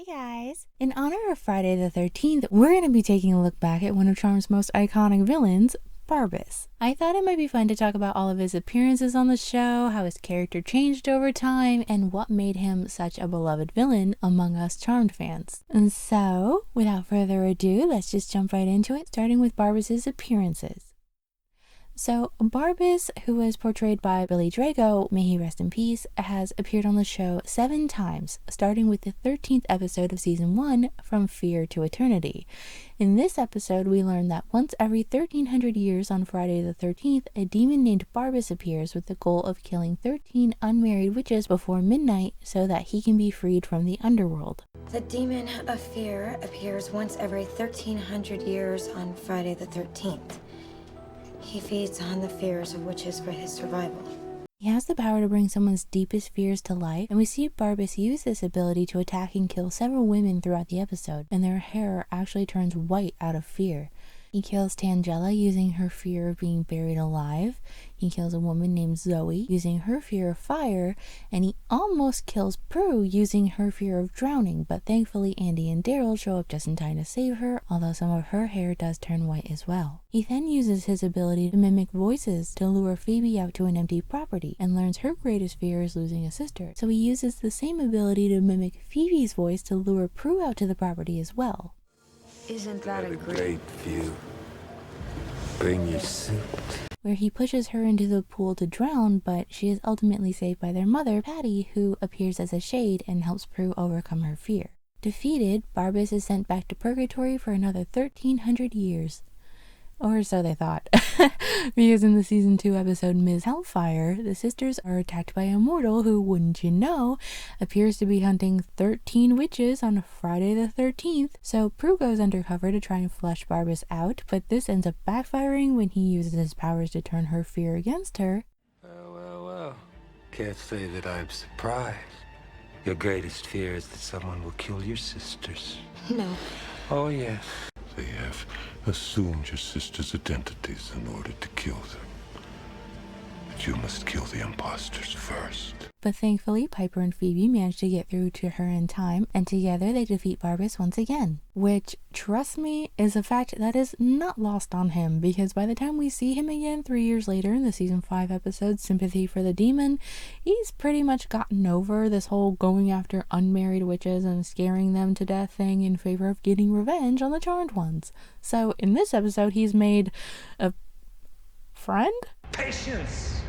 Hey guys! In honor of Friday the 13th, we're going to be taking a look back at one of Charm's most iconic villains, Barbas. I thought it might be fun to talk about all of his appearances on the show, how his character changed over time, and what made him such a beloved villain among us Charmed fans. And so, without further ado, let's just jump right into it, starting with Barbas' appearances. So, Barbas, who was portrayed by Billy Drago, may he rest in peace, has appeared on the show 7 times, starting with the 13th episode of Season 1, From Fear to Eternity. In this episode, we learn that once every 1300 years on Friday the 13th, a demon named Barbas appears with the goal of killing 13 unmarried witches before midnight so that he can be freed from the underworld. The demon of fear appears once every 1300 years on Friday the 13th. He feeds on the fears of witches for his survival. He has the power to bring someone's deepest fears to life, and we see Barbas use this ability to attack and kill several women throughout the episode, and their hair actually turns white out of fear. He kills Tangela using her fear of being buried alive. He kills a woman named Zoe using her fear of fire, and he almost kills Prue using her fear of drowning, but thankfully Andy and Daryl show up just in time to save her, although some of her hair does turn white as well. He then uses his ability to mimic voices to lure Phoebe out to an empty property, and learns her greatest fear is losing a sister, so he uses the same ability to mimic Phoebe's voice to lure Prue out to the property as well. Isn't that a great view? Bring your suit. Where he pushes her into the pool to drown, but she is ultimately saved by their mother, Patty, who appears as a shade and helps Prue overcome her fear. Defeated, Barbas is sent back to purgatory for another 1300 years. Or so they thought. Because in the season 2 episode Ms. Hellfire, the sisters are attacked by a mortal who, wouldn't you know, appears to be hunting 13 witches on Friday the 13th. So Prue goes undercover to try and flush Barbas out, but this ends up backfiring when he uses his powers to turn her fear against her. Well. Can't say that I'm surprised. Your greatest fear is that someone will kill your sisters. No. Oh, yes. They have assumed your sister's identities in order to kill them. But you must kill the imposters first. But thankfully, Piper and Phoebe manage to get through to her in time, and together they defeat Barbas once again. Which, trust me, is a fact that is not lost on him, because by the time we see him again 3 years later in the season 5 episode Sympathy for the Demon, he's pretty much gotten over this whole going after unmarried witches and scaring them to death thing in favor of getting revenge on the Charmed ones. So in this episode, he's made a friend? Patience!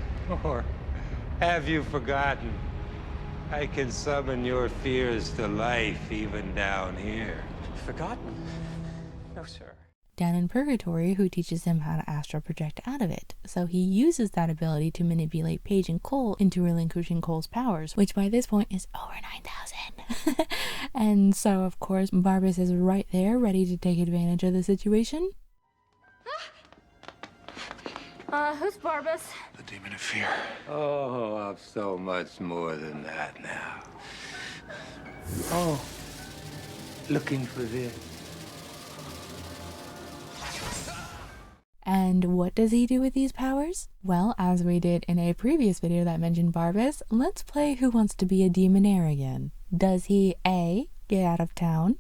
Or have you forgotten? I can summon your fears to life even down here. Forgotten? No, sir. Down in Purgatory, who teaches him how to astral project out of it. So he uses that ability to manipulate Paige and Cole into relinquishing Cole's powers, which by this point is over 9,000. And so, of course, Barbas is right there, ready to take advantage of the situation. Who's Barbas? The demon of fear. Oh, I'm so much more than that now. Oh, looking for this. And what does he do with these powers? Well, as we did in a previous video that mentioned Barbas, let's play Who Wants to Be a Demonaire again. Does he A, get out of town,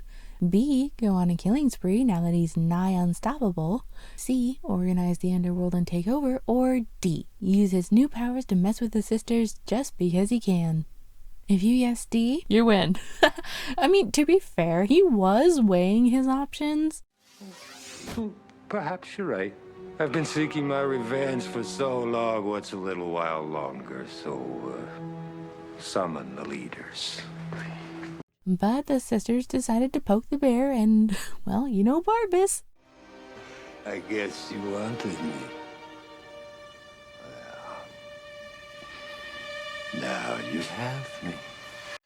B, go on a killing spree now that he's nigh unstoppable, C, organize the underworld and take over, or D, use his new powers to mess with the sisters just because he can? If you guess D, you win. I mean, to be fair, he was weighing his options. Perhaps you're right. I've been seeking my revenge for so long. What's a little while longer? So, summon the leaders. But the sisters decided to poke the bear and, well, you know Barbas. I guess you wanted me. Well, now you have me.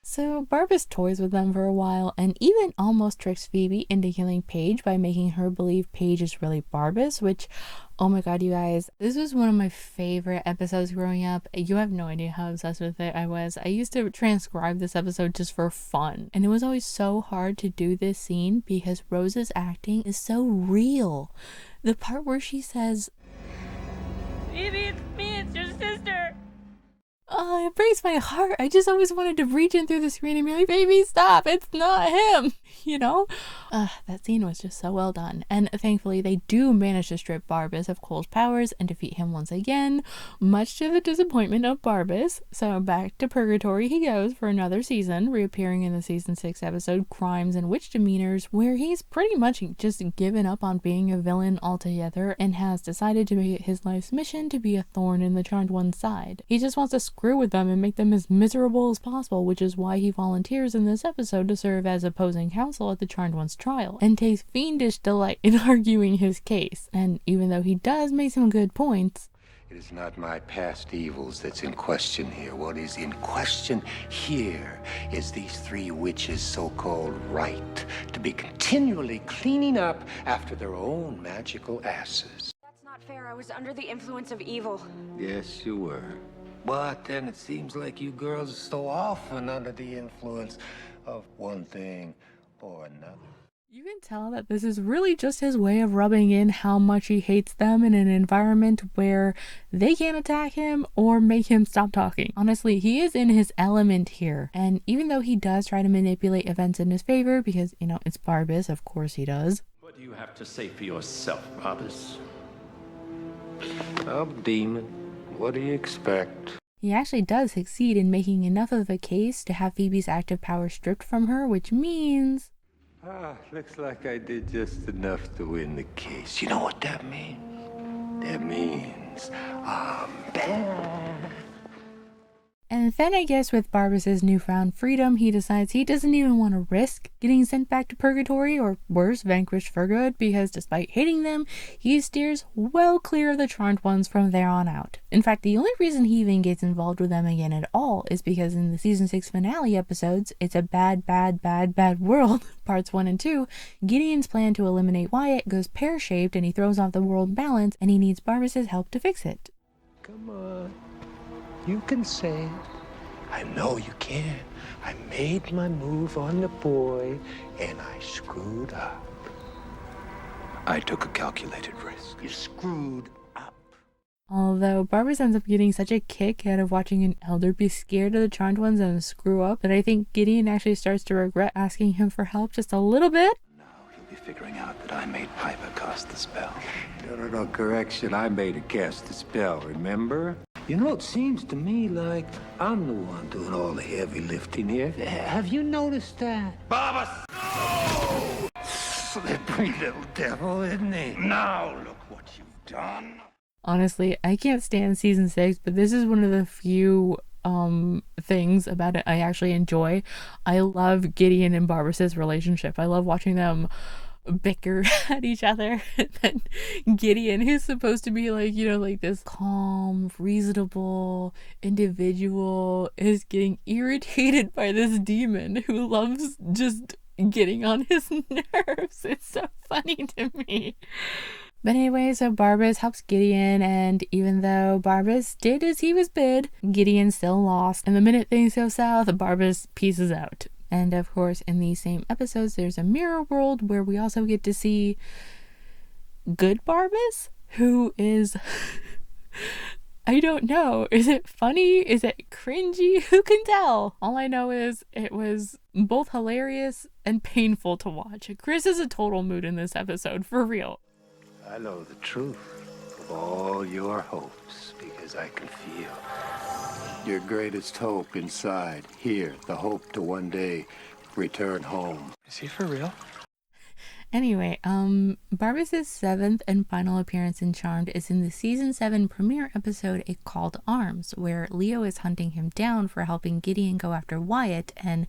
So Barbas toys with them for a while and even almost tricks Phoebe into killing Paige by making her believe Paige is really Barbas, which, oh my god, you guys, this was one of my favorite episodes growing up. You have no idea how obsessed with it I was. I used to transcribe this episode just for fun, and it was always so hard to do this scene because Rose's acting is so real. The part where she says, Phoebe, it's me, it's your sister. Oh, it breaks my heart. I just always wanted to reach in through the screen and be like, baby, stop. It's not him. You know? That scene was just so well done. And thankfully, they do manage to strip Barbas of Cole's powers and defeat him once again, much to the disappointment of Barbas. So back to purgatory he goes for another season, reappearing in the season 6 episode Crimes and Witch Demeanors, where he's pretty much just given up on being a villain altogether and has decided to make it his life's mission to be a thorn in the Charmed One's side. He just wants to screw with them and make them as miserable as possible, which is why he volunteers in this episode to serve as opposing counsel at the Charmed One's trial, and takes fiendish delight in arguing his case. And even though he does make some good points, It is not my past evils that's in question here. What is in question here is these three witches' so-called right to be continually cleaning up after their own magical asses. That's not fair. I was under the influence of evil. Yes, you were. But then it seems like you girls are so often under the influence of one thing or another. you can tell that this is really just his way of rubbing in how much he hates them in an environment where they can't attack him or make him stop talking. Honestly, he is in his element here. And even though he does try to manipulate events in his favor, because, you know, it's Barbas, of course he does. What do you have to say for yourself, Barbas? I'm a demon. What do you expect? He actually does succeed in making enough of a case to have Phoebe's active power stripped from her, which means... Looks like I did just enough to win the case. You know what that means? That means I'm back. And then I guess with Barbas' newfound freedom, he decides he doesn't even want to risk getting sent back to purgatory, or worse, vanquished for good, because despite hating them, he steers well clear of the Charmed Ones from there on out. In fact, the only reason he even gets involved with them again at all is because in the season 6 finale episodes, It's a Bad, Bad, Bad, Bad World, parts 1 and 2, Gideon's plan to eliminate Wyatt goes pear-shaped and he throws off the world balance, and he needs Barbas' help to fix it. Come on. You can say it. I know you can. I made my move on the boy, and I screwed up. I took a calculated risk. You screwed up. Although Barbas ends up getting such a kick out of watching an elder be scared of the Charmed Ones and screw up that I think Gideon actually starts to regret asking him for help just a little bit. Now he'll be figuring out that I made Piper cast the spell. No, correction. I made her cast the spell, remember? You know, it seems to me like I'm the one doing all the heavy lifting here. Have you noticed that? Barbas! No! Slippery little devil, isn't he? Now look what you've done. Honestly, I can't stand season 6, but this is one of the few things about it I actually enjoy. I love Gideon and Barbas' relationship. I love watching them bicker at each other. And then Gideon, who's supposed to be like, you know, like this calm, reasonable individual, is getting irritated by this demon who loves just getting on his nerves. It's so funny to me. But anyway, so Barbas helps Gideon, and even though Barbas did as he was bid, Gideon still lost. And the minute things go south, Barbas pieces out. And of course, in these same episodes, there's a mirror world where we also get to see good Barbas, who is... I don't know. Is it funny? Is it cringy? Who can tell? All I know is it was both hilarious and painful to watch. Chris is a total mood in this episode, for real. I know the truth of all your hopes because I can feel your greatest hope inside here, the hope to one day return home. Is he for real? Anyway, Barbas' 7th and final appearance in Charmed is in the season 7 premiere episode A Call to Arms, where Leo is hunting him down for helping Gideon go after Wyatt, and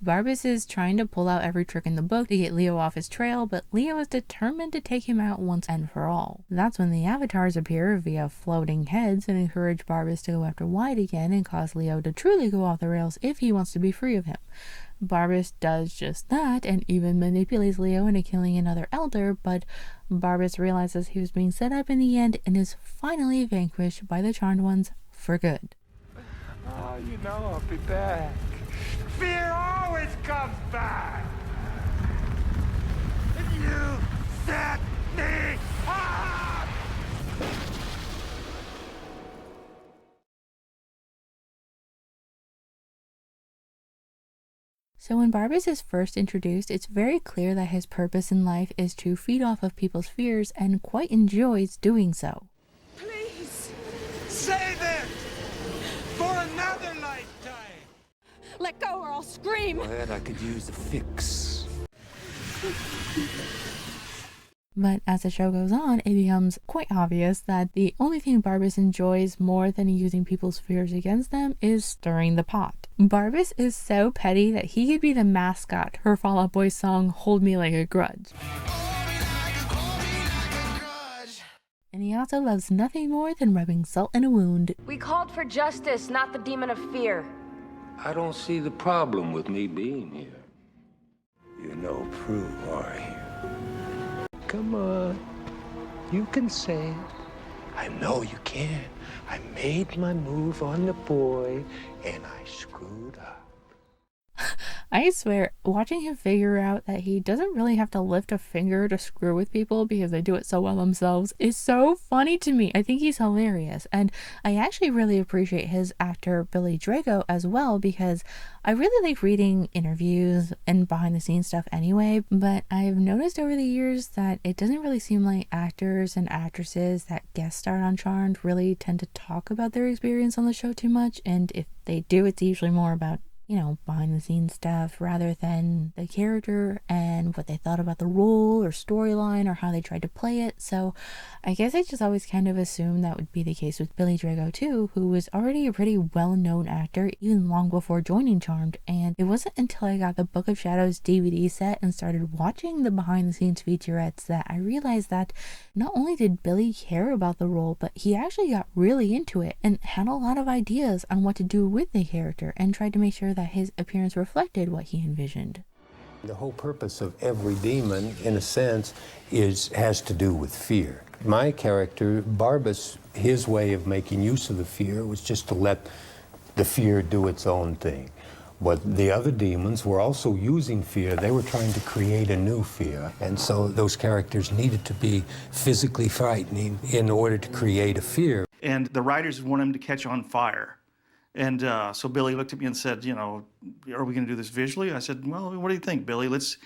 Barbas is trying to pull out every trick in the book to get Leo off his trail, but Leo is determined to take him out once and for all. That's when the avatars appear via floating heads and encourage Barbas to go after Wyatt again and cause Leo to truly go off the rails if he wants to be free of him. Barbas does just that and even manipulates Leo into killing another elder, but Barbas realizes he was being set up in the end and is finally vanquished by the Charmed Ones for good. Oh, you know I'll be back. Fear always comes back. You set me up! So when Barbas is first introduced, it's very clear that his purpose in life is to feed off of people's fears and quite enjoys doing so. Please, save it for another lifetime. Let go or I'll scream. Go ahead, I could use a fix. But as the show goes on, it becomes quite obvious that the only thing Barbas enjoys more than using people's fears against them is stirring the pot. Barbas is so petty that he could be the mascot for Fall Out Boy's song Hold Me Like a Grudge. And he also loves nothing more than rubbing salt in a wound. We called for justice, not the demon of fear. I don't see the problem with me being here. You're no Prue, are you? Come on. You can say it. I know you can. I made my move on the boy, and I screwed up. I swear, watching him figure out that he doesn't really have to lift a finger to screw with people because they do it so well themselves is so funny to me. I think he's hilarious. And I actually really appreciate his actor Billy Drago as well, because I really like reading interviews and behind the scenes stuff anyway, but I've noticed over the years that it doesn't really seem like actors and actresses that guest star on Charmed really tend to talk about their experience on the show too much, and if they do, it's usually more about behind the scenes stuff rather than the character and what they thought about the role or storyline or how they tried to play it. So I guess I just always kind of assumed that would be the case with Billy Drago too, who was already a pretty well-known actor even long before joining Charmed. And it wasn't until I got the Book of Shadows DVD set and started watching the behind the scenes featurettes that I realized that not only did Billy care about the role, but he actually got really into it and had a lot of ideas on what to do with the character and tried to make sure that his appearance reflected what he envisioned. The whole purpose of every demon, in a sense, has to do with fear. My character, Barbas, his way of making use of the fear was just to let the fear do its own thing. But the other demons were also using fear. They were trying to create a new fear. And so those characters needed to be physically frightening in order to create a fear. And the writers wanted him to catch on fire. And so Billy looked at me and said, are we going to do this visually? I said, well, what do you think, Billy? Let's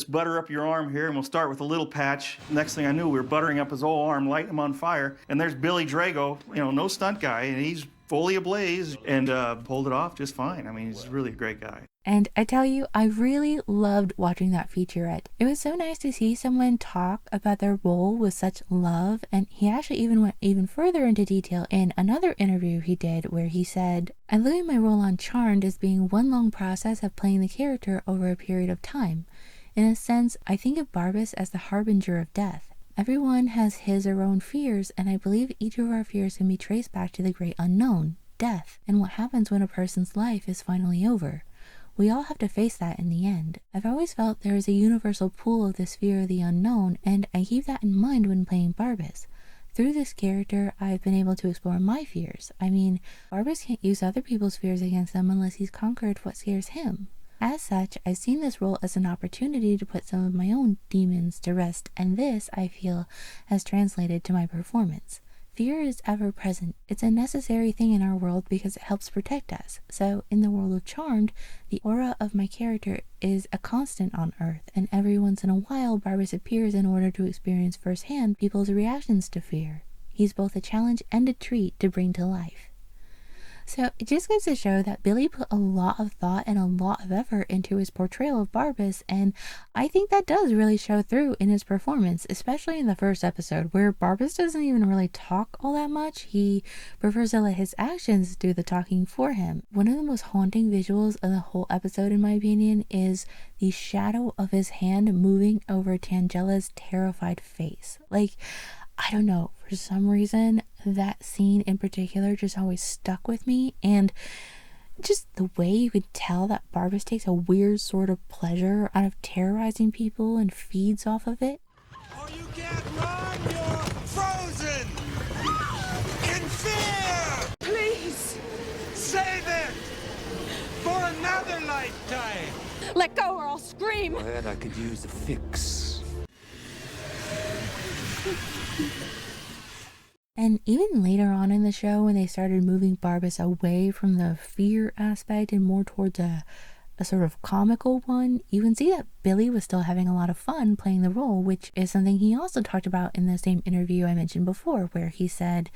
butter up your arm here, and we'll start with a little patch. Next thing I knew, we were buttering up his whole arm, lighting him on fire. And there's Billy Drago, no stunt guy, and he's fully ablaze and pulled it off just fine. I mean, he's really a great guy. And I tell you, I really loved watching that featurette. It was so nice to see someone talk about their role with such love, and he actually even went even further into detail in another interview he did where he said, I look at my role on Charmed as being one long process of playing the character over a period of time. In a sense, I think of Barbas as the harbinger of death. Everyone has his or her own fears, and I believe each of our fears can be traced back to the great unknown, death, and what happens when a person's life is finally over. We all have to face that in the end. I've always felt there is a universal pool of this fear of the unknown, and I keep that in mind when playing Barbas. Through this character, I've been able to explore my fears. I mean, Barbas can't use other people's fears against them unless he's conquered what scares him. As such, I've seen this role as an opportunity to put some of my own demons to rest, and this, I feel, has translated to my performance. Fear is ever present. It's a necessary thing in our world because it helps protect us. So, in the world of Charmed, the aura of my character is a constant on Earth, and every once in a while, Barbas appears in order to experience firsthand people's reactions to fear. He's both a challenge and a treat to bring to life. So it just goes to show that Billy put a lot of thought and a lot of effort into his portrayal of Barbas, and I think that does really show through in his performance, especially in the first episode, where Barbas doesn't even really talk all that much. He prefers to let his actions do the talking for him. One of the most haunting visuals of the whole episode, in my opinion, is the shadow of his hand moving over Tangela's terrified face. I don't know, for some reason, that scene in particular just always stuck with me, and just the way you could tell that Barbas takes a weird sort of pleasure out of terrorizing people and feeds off of it. Or you can't run, you're frozen! In fear! Please! Save it! For another lifetime! Let go or I'll scream! Go ahead, I could use a fix. And even later on in the show, when they started moving Barbas away from the fear aspect and more towards a a sort of comical one, you can see that Billy was still having a lot of fun playing the role, which is something he also talked about in the same interview I mentioned before, where he said,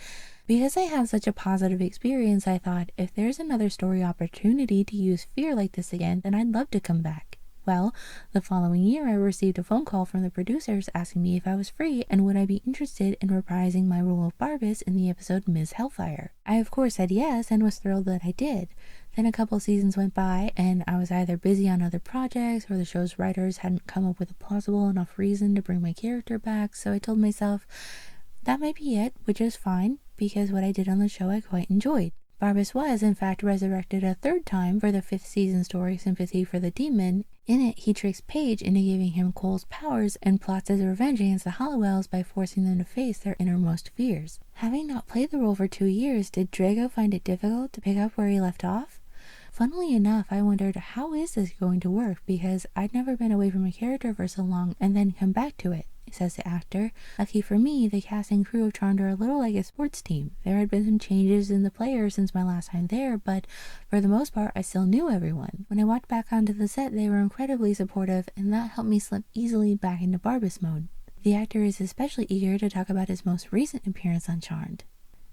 "Because I had such a positive experience, I thought, if there's another story opportunity to use fear like this again, then I'd love to come back." Well, the following year I received a phone call from the producers asking me if I was free and would I be interested in reprising my role of Barbas in the episode Ms. Hellfire. I of course said yes and was thrilled that I did. Then a couple seasons went by and I was either busy on other projects or the show's writers hadn't come up with a plausible enough reason to bring my character back, so I told myself that might be it, which is fine because what I did on the show I quite enjoyed. Barbas was, in fact, resurrected a third time for the 5th season story Sympathy for the Demon. In it, he tricks Paige into giving him Cole's powers and plots his revenge against the Halliwells by forcing them to face their innermost fears. Having not played the role for 2 years, did Drago find it difficult to pick up where he left off? Funnily enough, I wondered, how is this going to work? Because I'd never been away from a character for so long and then come back to it, says the actor. Lucky for me, the cast and crew of Charmed are a little like a sports team. There had been some changes in the players since my last time there, but for the most part, I still knew everyone. When I walked back onto the set, they were incredibly supportive, and that helped me slip easily back into Barbas mode. The actor is especially eager to talk about his most recent appearance on Charmed.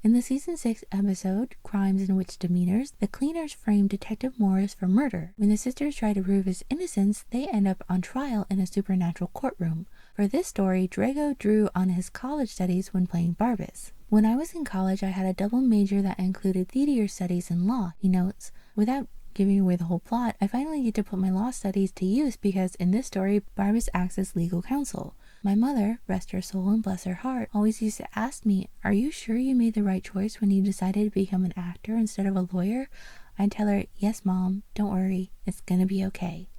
In the season 6 episode, Crimes and Witch Demeanors, the cleaners frame Detective Morris for murder. When the sisters try to prove his innocence, they end up on trial in a supernatural courtroom. For this story, Drago drew on his college studies when playing Barbas. When I was in college, I had a double major that included theater studies and law, he notes. Without giving away the whole plot, I finally get to put my law studies to use because in this story, Barbas acts as legal counsel. My mother, rest her soul and bless her heart, always used to ask me, "Are you sure you made the right choice when you decided to become an actor instead of a lawyer?" I'd tell her, "Yes, Mom, don't worry, it's gonna be okay."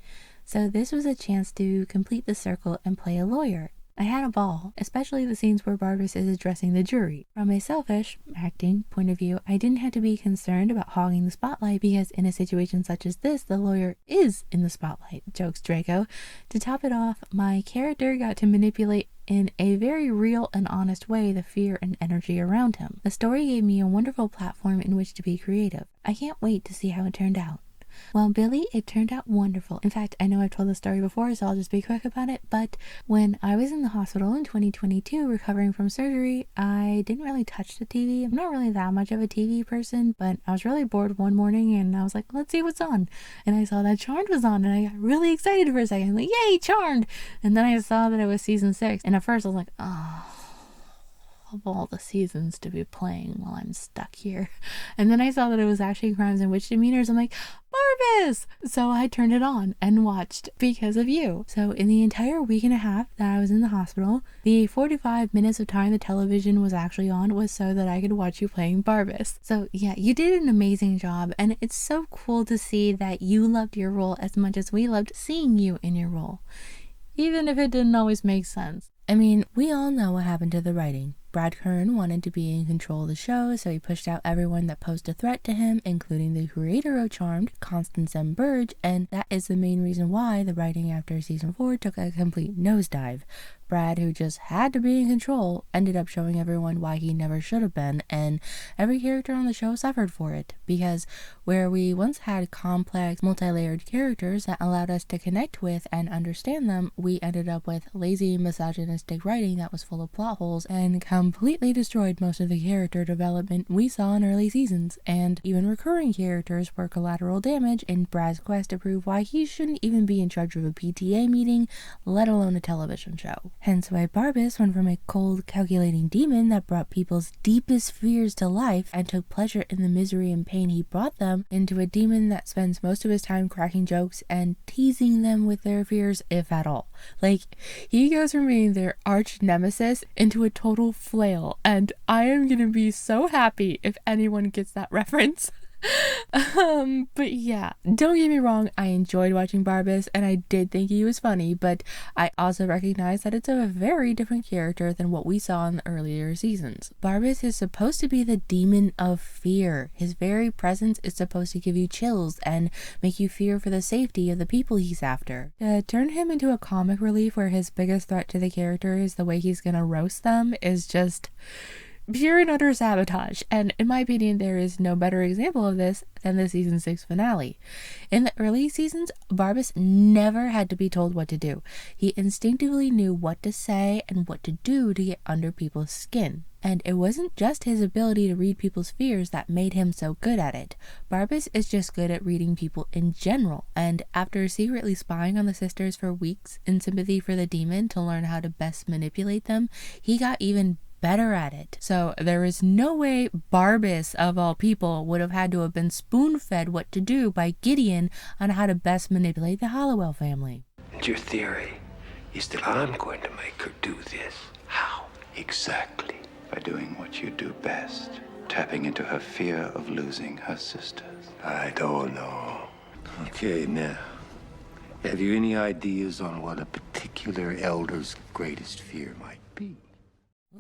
So this was a chance to complete the circle and play a lawyer. I had a ball, especially the scenes where Barbas is addressing the jury. From a selfish, acting point of view, I didn't have to be concerned about hogging the spotlight because in a situation such as this, the lawyer is in the spotlight, jokes Drago. To top it off, my character got to manipulate in a very real and honest way the fear and energy around him. The story gave me a wonderful platform in which to be creative. I can't wait to see how it turned out. Well, Billy, it turned out wonderful. In fact, I know I've told the story before, so I'll just be quick about it, but when I was in the hospital in 2022 recovering from surgery, I didn't really touch the TV. I'm not really that much of a TV person, but I was really bored one morning and I was like, let's see what's on. And I saw that Charmed was on and I got really excited for a second, like, yay, Charmed! And then I saw that it was season 6, and at first I was like, oh, of all the seasons to be playing while I'm stuck here. And then I saw that it was actually Crimes and Witch Demeanors. I'm like, Barbas! So I turned it on and watched because of you. So in the entire week and a half that I was in the hospital, the 45 minutes of time the television was actually on was so that I could watch you playing Barbas. So yeah, you did an amazing job, and it's so cool to see that you loved your role as much as we loved seeing you in your role, even if it didn't always make sense. I mean, we all know what happened to the writing. Brad Kern wanted to be in control of the show, so he pushed out everyone that posed a threat to him, including the creator of Charmed, Constance M. Burge, and that is the main reason why the writing after season 4 took a complete nosedive. Brad, who just had to be in control, ended up showing everyone why he never should have been, and every character on the show suffered for it, because where we once had complex, multi-layered characters that allowed us to connect with and understand them, we ended up with lazy, misogynistic writing that was full of plot holes and completely destroyed most of the character development we saw in early seasons, and even recurring characters were collateral damage in Brad's quest to prove why he shouldn't even be in charge of a PTA meeting, let alone a television show. Hence why Barbas went from a cold, calculating demon that brought people's deepest fears to life and took pleasure in the misery and pain he brought them, into a demon that spends most of his time cracking jokes and teasing them with their fears, if at all. Like, he goes from being their arch nemesis into a total flail, and I am gonna be so happy if anyone gets that reference. But yeah, don't get me wrong, I enjoyed watching Barbas and I did think he was funny, but I also recognize that it's a very different character than what we saw in the earlier seasons. Barbas is supposed to be the demon of fear. His very presence is supposed to give you chills and make you fear for the safety of the people he's after. To turn him into a comic relief where his biggest threat to the character is the way he's gonna roast them is just pure and utter sabotage. And in my opinion, there is no better example of this than the season 6 finale. In the early seasons, Barbas never had to be told what to do. He instinctively knew what to say and what to do to get under people's skin. And it wasn't just his ability to read people's fears that made him so good at it. Barbas is just good at reading people in general, and after secretly spying on the sisters for weeks in sympathy for the demon to learn how to best manipulate them, he got even better at it. So there is no way Barbas, of all people, would have had to have been spoon-fed what to do by Gideon on how to best manipulate the Halliwell family. And your theory is that I'm going to make her do this. How exactly? By doing what you do best, tapping into her fear of losing her sisters. I don't know. Okay, now, have you any ideas on what a particular elder's greatest fear might be?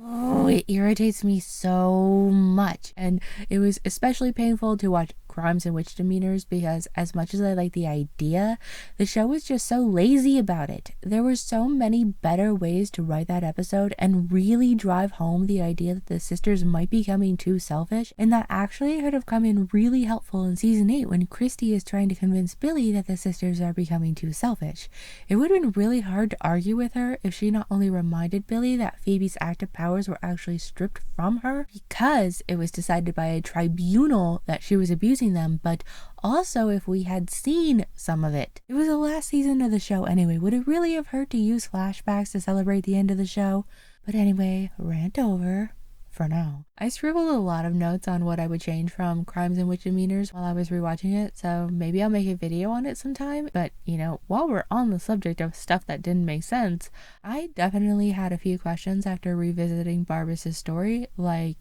Oh, it irritates me so much. And it was especially painful to watch Crimes and Witch Demeanors because as much as I like the idea, the show was just so lazy about it. There were so many better ways to write that episode and really drive home the idea that the sisters might be becoming too selfish, and that actually could have come in really helpful in season 8 when Christy is trying to convince Billy that the sisters are becoming too selfish. It would have been really hard to argue with her if she not only reminded Billy that Phoebe's active powers were actually stripped from her because it was decided by a tribunal that she was abusing them, but also if we had seen some of it. It was the last season of the show anyway. Would it really have hurt to use flashbacks to celebrate the end of the show? But anyway, rant over for now. I scribbled a lot of notes on what I would change from Crimes and Witch Demeanors while I was rewatching it, so maybe I'll make a video on it sometime. But, you know, while we're on the subject of stuff that didn't make sense, I definitely had a few questions after revisiting Barbas' story, like,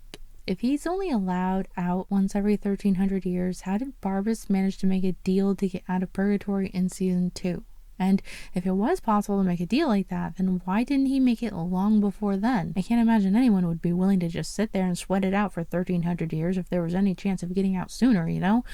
if he's only allowed out once every 1300 years, how did Barbas manage to make a deal to get out of purgatory in season 2? And if it was possible to make a deal like that, then why didn't he make it long before then? I can't imagine anyone would be willing to just sit there and sweat it out for 1300 years if there was any chance of getting out sooner, you know?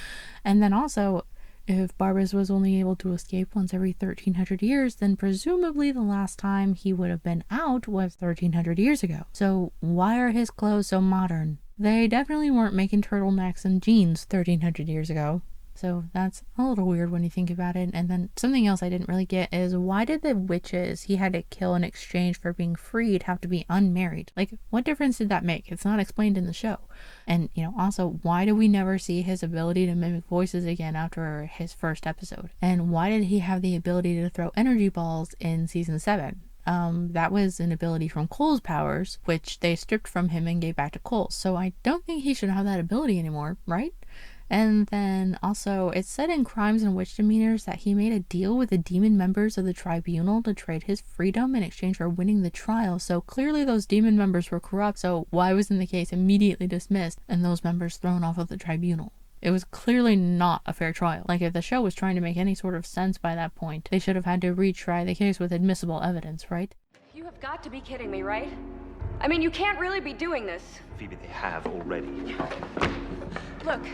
And then also, if Barbas was only able to escape once every 1300 years, then presumably the last time he would have been out was 1300 years ago. So why are his clothes so modern? They definitely weren't making turtlenecks and jeans 1300 years ago. So that's a little weird when you think about it. And then something else I didn't really get is, why did the witches he had to kill in exchange for being freed have to be unmarried? Like, what difference did that make? It's not explained in the show. And, you know, also, why do we never see his ability to mimic voices again after his first episode? And why did he have the ability to throw energy balls in season 7? That was an ability from Cole's powers, which they stripped from him and gave back to Cole. So I don't think he should have that ability anymore, right? And then also, it said in Crimes and Witch Demeanors that he made a deal with the demon members of the tribunal to trade his freedom in exchange for winning the trial. So clearly those demon members were corrupt, so why wasn't the case immediately dismissed and those members thrown off of the tribunal? It was clearly not a fair trial. Like, if the show was trying to make any sort of sense by that point, they should have had to retry the case with admissible evidence, right? You have got to be kidding me, right? I mean, you can't really be doing this. Phoebe, they have already. Look,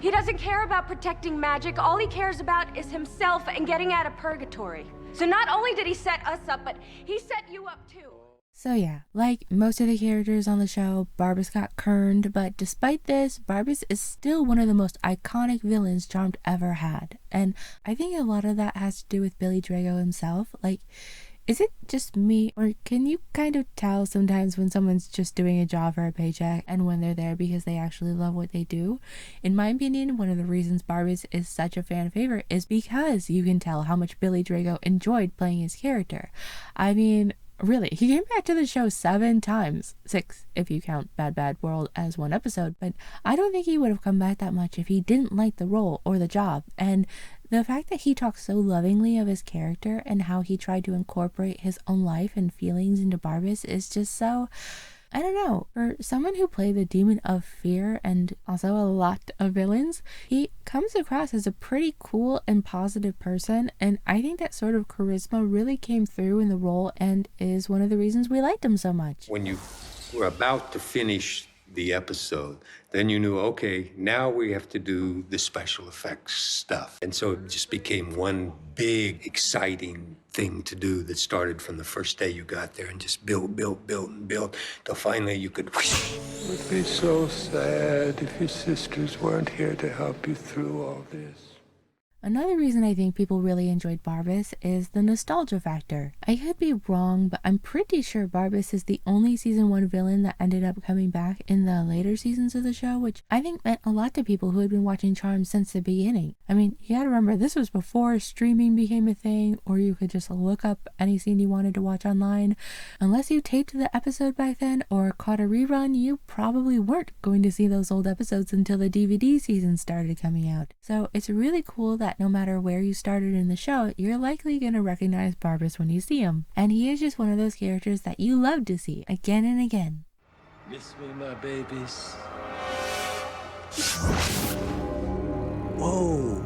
he doesn't care about protecting magic. All he cares about is himself and getting out of purgatory. So not only did he set us up, but he set you up too. So yeah, like most of the characters on the show, Barbas got kerned, but despite this, Barbas is still one of the most iconic villains Charmed ever had. And I think a lot of that has to do with Billy Drago himself. Like, is it just me, or can you kind of tell sometimes when someone's just doing a job for a paycheck and when they're there because they actually love what they do? In my opinion, one of the reasons Barbas is such a fan favorite is because you can tell how much Billy Drago enjoyed playing his character. I mean, really, he came back to the show 7 times. 6 if you count Bad Bad World as one episode, but I don't think he would have come back that much if he didn't like the role or the job. And the fact that he talks so lovingly of his character and how he tried to incorporate his own life and feelings into Barbas is just so, I don't know, for someone who played the demon of fear and also a lot of villains, he comes across as a pretty cool and positive person, and I think that sort of charisma really came through in the role and is one of the reasons we liked him so much. When you were about to finish the episode, then you knew, okay, now we have to do the special effects stuff. And so it just became one big, exciting thing to do that started from the first day you got there and just built and built till finally you could. It would be so sad if your sisters weren't here to help you through all this. Another reason I think people really enjoyed Barbas is the nostalgia factor. I could be wrong, but I'm pretty sure Barbas is the only season 1 villain that ended up coming back in the later seasons of the show, which I think meant a lot to people who had been watching Charmed since the beginning. I mean, you gotta remember, this was before streaming became a thing, or you could just look up any scene you wanted to watch online. Unless you taped the episode back then or caught a rerun, you probably weren't going to see those old episodes until the DVD season started coming out. So it's really cool that no matter where you started in the show, you're likely going to recognize Barbas when you see him. And he is just one of those characters that you love to see again and again. Miss me, my babies. Whoa.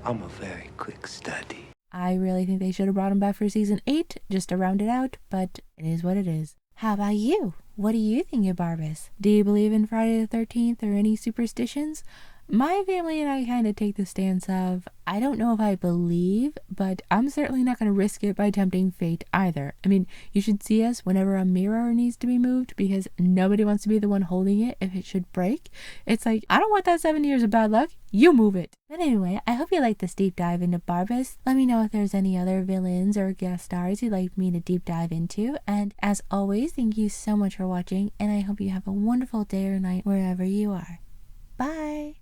I'm a very quick study. I really think they should have brought him back for season 8 just to round it out, but it is what it is. How about you? What do you think of Barbas? Do you believe in Friday the 13th or any superstitions? My family and I kind of take the stance of, I don't know if I believe, but I'm certainly not going to risk it by tempting fate either. I mean, you should see us whenever a mirror needs to be moved because nobody wants to be the one holding it if it should break. It's like, I don't want that 7 years of bad luck. You move it. But anyway, I hope you liked this deep dive into Barbas. Let me know if there's any other villains or guest stars you'd like me to deep dive into. And as always, thank you so much for watching, and I hope you have a wonderful day or night wherever you are. Bye!